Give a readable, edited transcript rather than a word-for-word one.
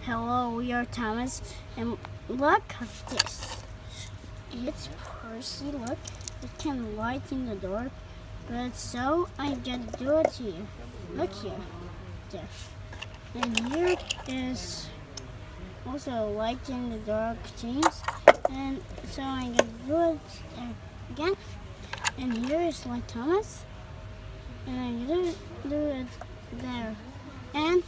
Hello, we are Thomas, and look at this. It's Percy, look. It can light in the dark, but so I can do it here. Look here. There. And here is also light in the dark things, and so I can do it again. And here is like Thomas, and I can do it there. And